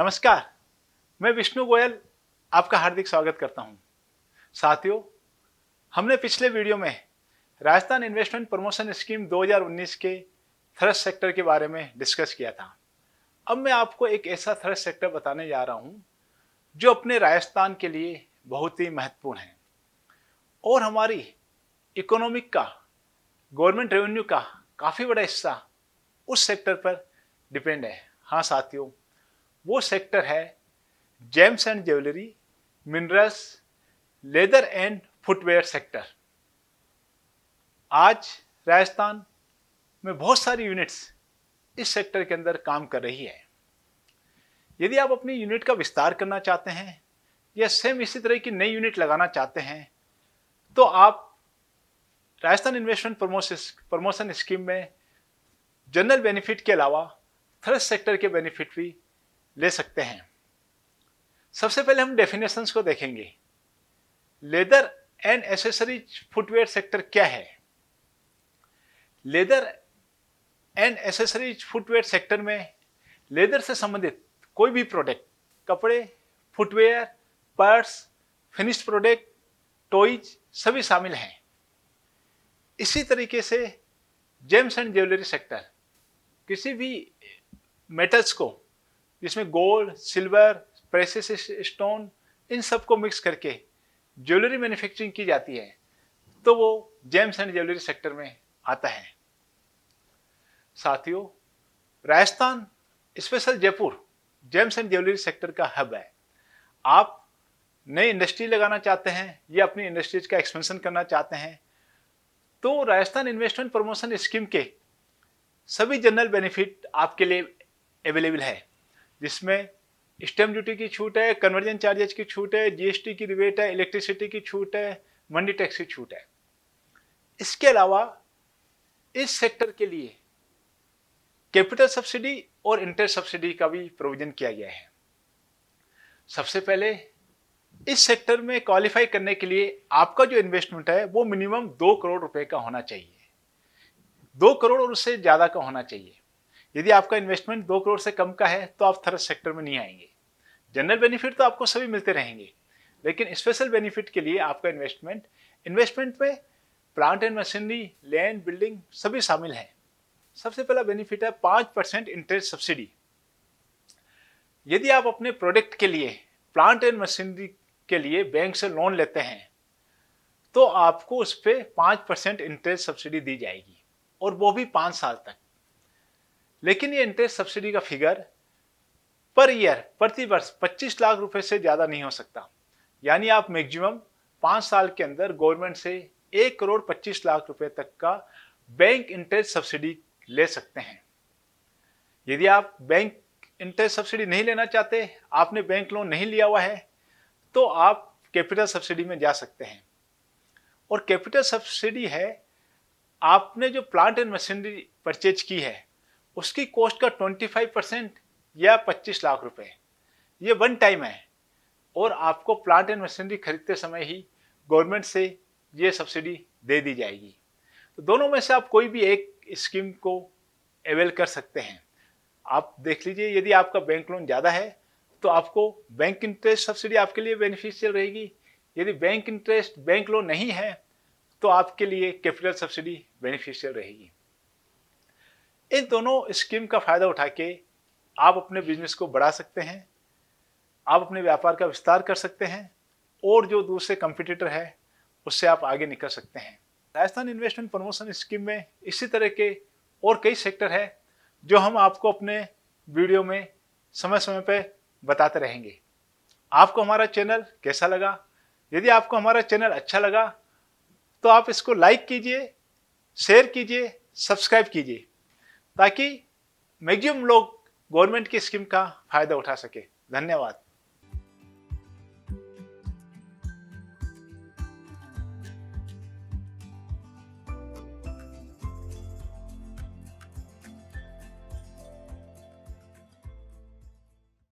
नमस्कार, मैं विष्णु गोयल आपका हार्दिक स्वागत करता हूं। साथियों, हमने पिछले वीडियो में राजस्थान इन्वेस्टमेंट प्रमोशन स्कीम 2019 के थ्रस्ट सेक्टर के बारे में डिस्कस किया था। अब मैं आपको एक ऐसा थ्रस्ट सेक्टर बताने जा रहा हूं जो अपने राजस्थान के लिए बहुत ही महत्वपूर्ण है और हमारी इकोनॉमिक का, गवर्नमेंट रेवेन्यू का काफ़ी बड़ा हिस्सा उस सेक्टर पर डिपेंड है। हाँ साथियों, वो सेक्टर है James and jewellery, minerals, leather and footwear sector. आज राजस्थान में बहुत सारी यूनिट्स इस सेक्टर के अंदर काम कर रही है। यदि आप अपनी यूनिट का विस्तार करना चाहते हैं या सेम इसी तरह की नई यूनिट लगाना चाहते हैं तो आप राजस्थान इन्वेस्टमेंट प्रमोशन स्कीम में जनरल बेनिफिट के अलावा थ्रस्ट सेक्टर के बेनिफिट भी ले सकते हैं। सबसे पहले हम डेफिनेशंस को देखेंगे। Leather and accessories footwear sector क्या है? Leather and accessories footwear sector में लेदर से संबंधित कोई भी प्रोडक्ट, कपड़े, footwear, purse, finished product, toys सभी शामिल हैं। इसी तरीके से जेम्स एंड ज्वेलरी सेक्टर किसी भी मेटल्स को, जिसमें गोल्ड, सिल्वर, प्रेशियस स्टोन, इन सब को मिक्स करके ज्वेलरी मैन्युफैक्चरिंग की जाती है तो वो जेम्स एंड ज्वेलरी सेक्टर में आता है। साथियों, Rajasthan special Jaipur James and jewellery sector का हब है। आप नई इंडस्ट्री लगाना चाहते हैं या अपनी इंडस्ट्रीज का एक्सपेंशन करना चाहते हैं तो राजस्थान इन्वेस्टमेंट प्रमोशन स्कीम के सभी जनरल बेनिफिट आपके लिए अवेलेबल है, जिसमें स्टैम्प ड्यूटी की छूट है, कन्वर्जन चार्जेस की छूट है, जीएसटी की रिबेट है, इलेक्ट्रिसिटी की छूट है, मंडी टैक्स की छूट है। इसके अलावा इस सेक्टर के लिए कैपिटल सब्सिडी और इंटरेस्ट सब्सिडी का भी प्रोविजन किया गया है। सबसे पहले इस सेक्टर में क्वालिफाई करने के लिए आपका जो इन्वेस्टमेंट है वो मिनिमम 2 करोड़ रुपए का होना चाहिए। 2 करोड़ और उससे ज्यादा का होना चाहिए। यदि आपका इन्वेस्टमेंट 2 करोड़ से कम का है तो आप थ्रस्ट सेक्टर में नहीं आएंगे। जनरल बेनिफिट तो आपको सभी मिलते रहेंगे, लेकिन स्पेशल बेनिफिट के लिए आपका इन्वेस्टमेंट में plant and machinery, land, building सभी शामिल हैं। सबसे पहला बेनिफिट है 5% इंटरेस्ट सब्सिडी। यदि आप अपने प्रोडक्ट के लिए, प्लांट एंड मशीनरी के लिए बैंक से लोन लेते हैं तो आपको उस पर 5% इंटरेस्ट सब्सिडी दी जाएगी और वो भी 5 साल तक। लेकिन ये इंटरेस्ट सब्सिडी का फिगर पर ईयर, प्रति वर्ष 25 लाख रुपए से ज्यादा नहीं हो सकता। यानी आप मैक्सिमम 5 साल के अंदर गवर्नमेंट से 1 करोड़ 25 लाख रुपए तक का बैंक इंटरेस्ट सब्सिडी ले सकते हैं। यदि आप बैंक इंटरेस्ट सब्सिडी नहीं लेना चाहते, आपने बैंक लोन नहीं लिया हुआ है, तो आप कैपिटल सब्सिडी में जा सकते हैं। और कैपिटल सब्सिडी है, आपने जो प्लांट एंड मशीनरी परचेज की है उसकी कॉस्ट का 25% या 25 लाख रुपए, ये वन टाइम है और आपको प्लांट एंड मशीनरी खरीदते समय ही गवर्नमेंट से ये सब्सिडी दे दी जाएगी। तो दोनों में से आप कोई भी एक स्कीम को अवेल कर सकते हैं। आप देख लीजिए, यदि आपका बैंक लोन ज़्यादा है तो आपको बैंक इंटरेस्ट सब्सिडी आपके लिए बेनिफिशियल रहेगी। यदि बैंक लोन नहीं है तो आपके लिए कैपिटल सब्सिडी बेनिफिशियल रहेगी। इन दोनों स्कीम का फायदा उठा के आप अपने बिजनेस को बढ़ा सकते हैं, आप अपने व्यापार का विस्तार कर सकते हैं और जो दूसरे कंपटीटर है उससे आप आगे निकल सकते हैं। राजस्थान इन्वेस्टमेंट प्रमोशन स्कीम में इसी तरह के और कई सेक्टर है जो हम आपको अपने वीडियो में समय समय पर बताते रहेंगे। आपको हमारा चैनल कैसा लगा? यदि आपको हमारा चैनल अच्छा लगा तो आप इसको लाइक कीजिए, शेयर कीजिए, सब्सक्राइब कीजिए, ताकि मैक्सिमम लोग गवर्नमेंट की स्कीम का फायदा उठा सके। धन्यवाद।